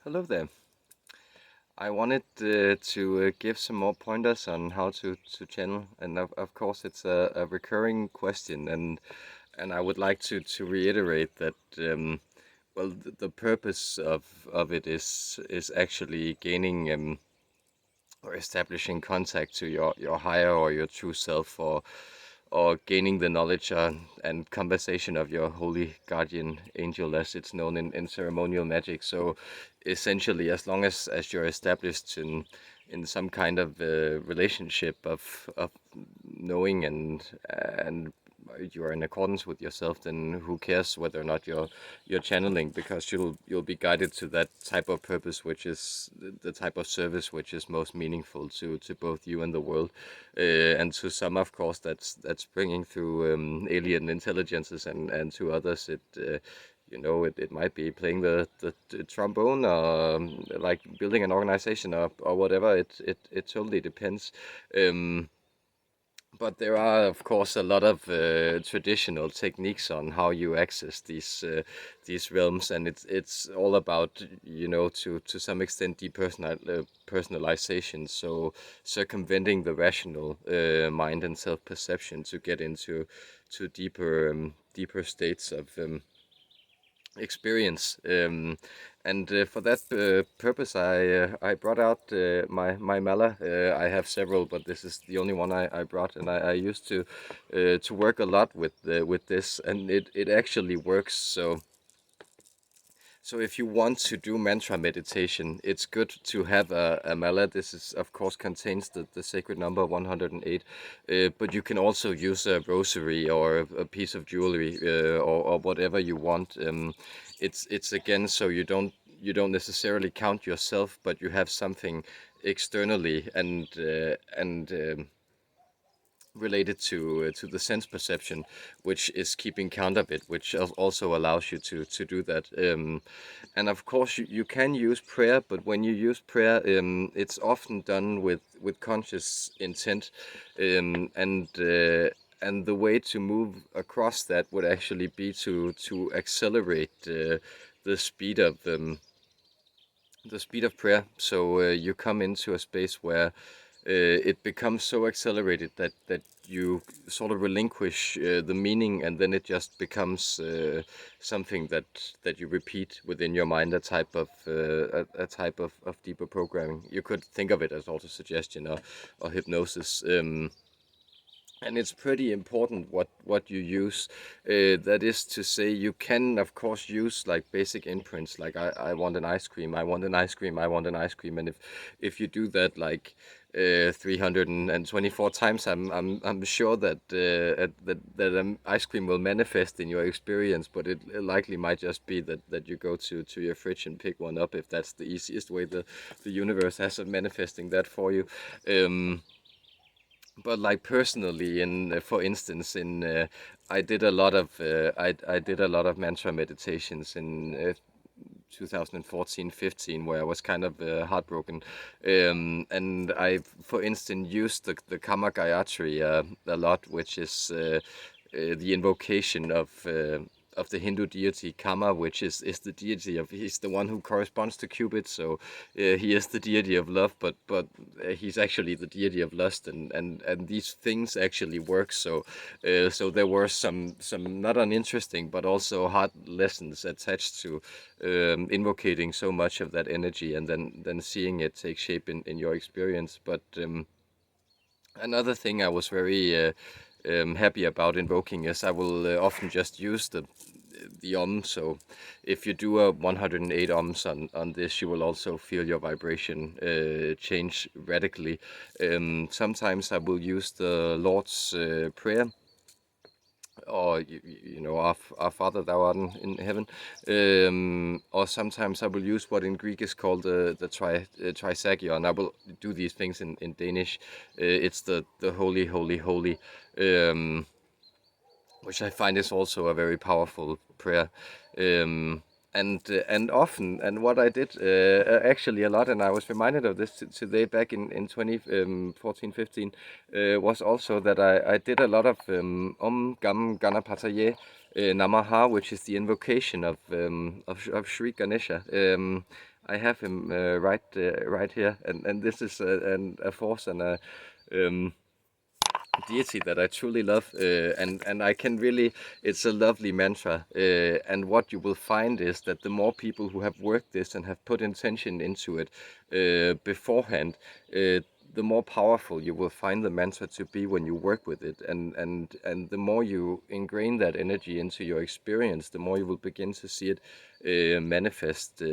Hello there. I wanted to give some more pointers on how to channel, and of course it's a recurring question, and I would like to reiterate that well the purpose of it is actually gaining or establishing contact to your higher or your true self, or gaining the knowledge and conversation of your holy guardian angel, as it's known in ceremonial magic. So essentially, as long as you're established in some kind of relationship of knowing and you are in accordance with yourself, then who cares whether or not you're channeling, because you'll be guided to that type of purpose, which is the type of service which is most meaningful to both you and the world. And to some, of course, that's bringing through alien intelligences, and to others it might be playing the trombone, or like building an organization, or whatever. It totally depends. Um, but there are, of course, a lot of traditional techniques on how you access these realms, and it's all about, to some extent, personalization. So circumventing the rational mind and self-perception to get into deeper states of experience. And for that purpose, I brought out my mala. I have several, but this is the only one I brought, and I used to work a lot with this, and it actually works. So if you want to do mantra meditation, it's good to have a mala. This is, of course, contains the sacred number 108, but you can also use a rosary or a piece of jewelry, or whatever you want. It's again, so you don't necessarily count yourself, but you have something externally and related to the sense perception, which is keeping count of it, which also allows you to do that. And of course, you can use prayer, but when you use prayer, it's often done with conscious intent, and the way to move across that would actually be to accelerate the speed of prayer. So you come into a space where it becomes so accelerated that you sort of relinquish the meaning, and then it just becomes something that you repeat within your mind, a type of deeper programming. You could think of it as also suggestion, or hypnosis. And it's pretty important what you use. That is to say, you can, of course, use like basic imprints, like I want an ice cream, I want an ice cream, I want an ice cream. And if you do that like 324 times, I'm sure that ice cream will manifest in your experience. But it likely might just be that you go to your fridge and pick one up, if that's the easiest way the universe has of manifesting that for you. But like personally, in for instance, in I did a lot of I did a lot of mantra meditations in 2014-15, where I was kind of heartbroken, and I, for instance, used the Kama Gayatri a lot, which is the invocation of the Hindu deity Kama, which is the deity of, he's the one who corresponds to Cupid. So he is the deity of love, but he's actually the deity of lust, and these things actually work. So there were some not uninteresting but also hard lessons attached to invocating so much of that energy, and then seeing it take shape in your experience. But another thing I was very happy about invoking is I will often just use the Om. So if you do a 108 ohms on this, you will also feel your vibration change radically. Sometimes I will use the Lord's Prayer, or our Father, thou art in heaven. Or sometimes I will use what in Greek is called the trisagion. I will do these things in Danish. It's the holy, holy, holy, um, which I find is also a very powerful prayer. And often, and what I did actually a lot, and I was reminded of this today back in 2014-15, was also that I did a lot of Om Gam Ganapataye, Namaha, which is the invocation of Shri Ganesha. I have him right here, and this is a force and a deity that I truly love, and I can really, it's a lovely mantra, and what you will find is that the more people who have worked this and have put intention into it beforehand, the more powerful you will find the mantra to be when you work with it, and the more you ingrain that energy into your experience, the more you will begin to see it manifest.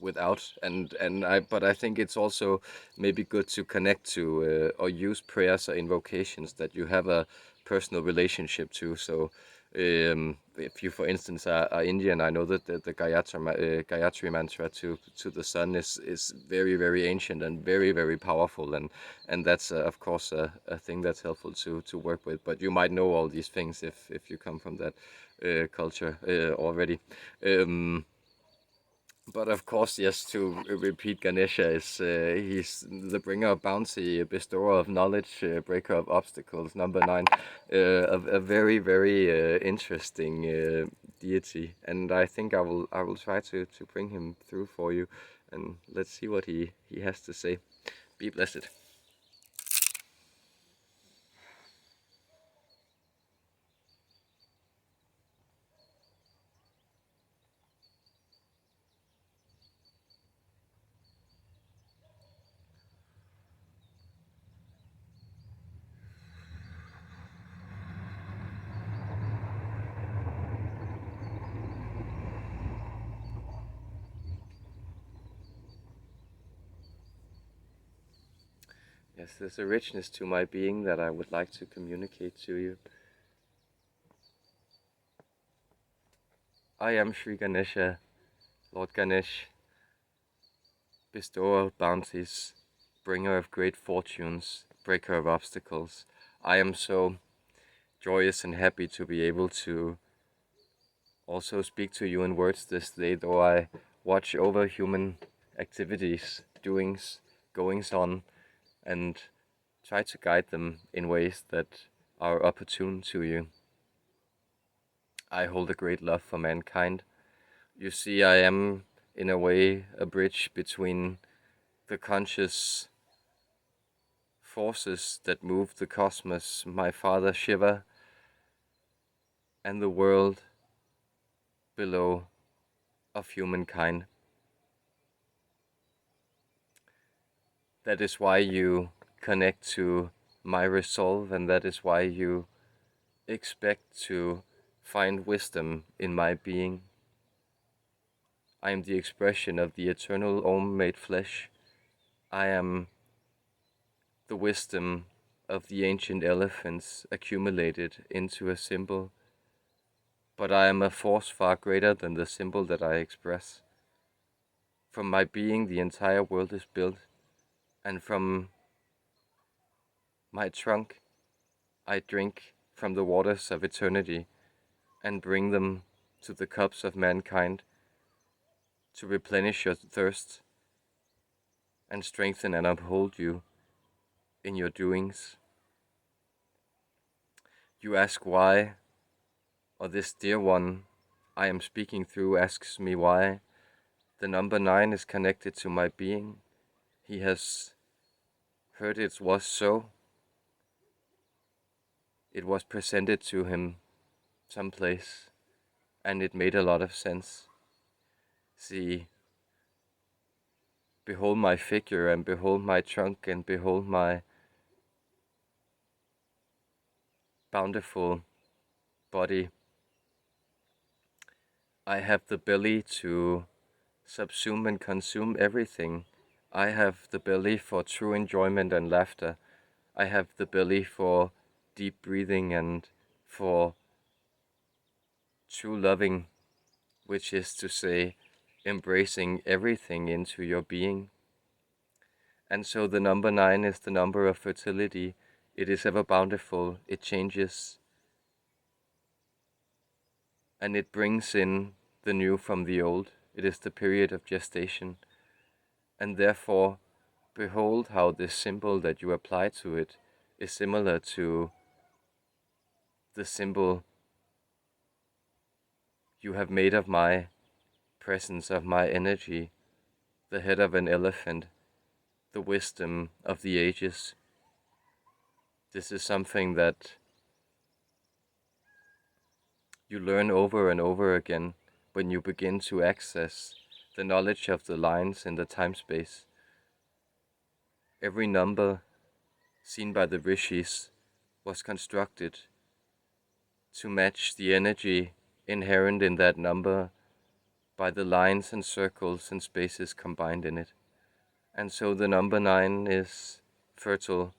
Without, but I think it's also maybe good to connect to or use prayers or invocations that you have a personal relationship to. So if you, for instance, are Indian, I know that the Gayatri mantra to the sun is very, very ancient and very, very powerful, and that's of course a thing that's helpful to work with. But you might know all these things if you come from that culture already. But of course, yes, to repeat, Ganesha is he's the bringer of bounty, bestower of knowledge, breaker of obstacles. Number 9, a very very interesting deity, and I think I will try to bring him through for you, and let's see what he has to say. Be blessed. Yes, there's a richness to my being that I would like to communicate to you. I am Shri Ganesha, Lord Ganesh, bestower of bounties, bringer of great fortunes, breaker of obstacles. I am so joyous and happy to be able to also speak to you in words this day, though I watch over human activities, doings, goings on, and try to guide them in ways that are opportune to you. I hold a great love for mankind. You see, I am, in a way, a bridge between the conscious forces that move the cosmos, my father Shiva, and the world below of humankind. That is why you connect to my resolve, and that is why you expect to find wisdom in my being. I am the expression of the eternal Om made flesh. I am the wisdom of the ancient elephants accumulated into a symbol, but I am a force far greater than the symbol that I express. From my being the entire world is built, and from my trunk I drink from the waters of eternity and bring them to the cups of mankind to replenish your thirst and strengthen and uphold you in your doings. You ask why, or this dear one I am speaking through asks me why. The number 9 is connected to my being. He has heard it was so. It was presented to him someplace, and it made a lot of sense. See, behold my figure, and behold my trunk, and behold my bountiful body. I have the belly to subsume and consume everything. I have the belly for true enjoyment and laughter. I have the belly for deep breathing and for true loving, which is to say, embracing everything into your being. And so the number 9 is the number of fertility. It is ever bountiful, it changes, and it brings in the new from the old. It is the period of gestation. And therefore, behold how this symbol that you apply to it is similar to the symbol You have made of my presence, of my energy, the head of an elephant, the wisdom of the ages. This is something that you learn over and over again when you begin to access the knowledge of the lines in the time-space. Every number seen by the rishis was constructed to match the energy inherent in that number by the lines and circles and spaces combined in it. And so the number 9 is fertile.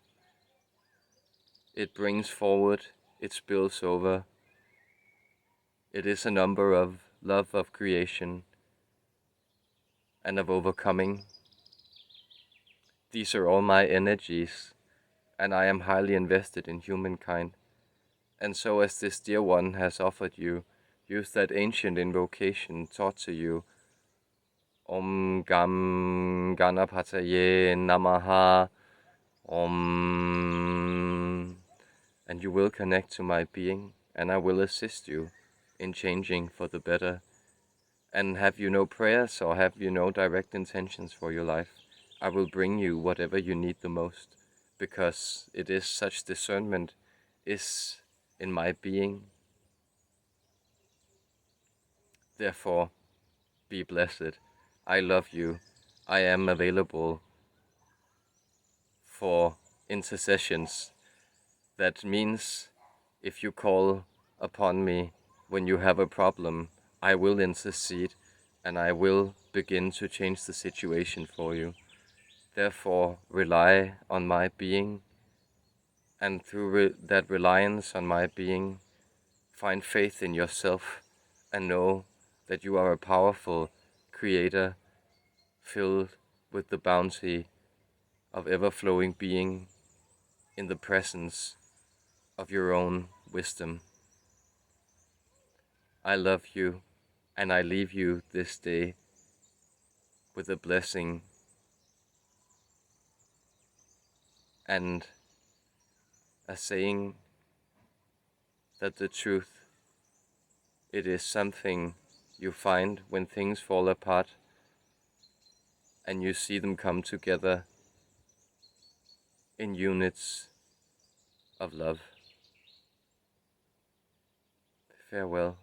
It brings forward, it spills over. It is a number of love, of creation, and of overcoming. These are all my energies, and I am highly invested in humankind. And so as this dear one has offered you, use that ancient invocation taught to you, Om Gam Ganapataye Namaha, Om, and you will connect to my being, and I will assist you in changing for the better. And have you no prayers or have you no direct intentions for your life, I will bring you whatever you need the most, because it is such discernment is in my being. Therefore, be blessed. I love you. I am available for intercessions. That means if you call upon me when you have a problem, I will intercede and I will begin to change the situation for you. Therefore, rely on my being, and through that reliance on my being, find faith in yourself and know that you are a powerful creator filled with the bounty of ever-flowing being in the presence of your own wisdom. I love you, and I leave you this day with a blessing and a saying that the truth, it is something you find when things fall apart and you see them come together in units of love. Farewell.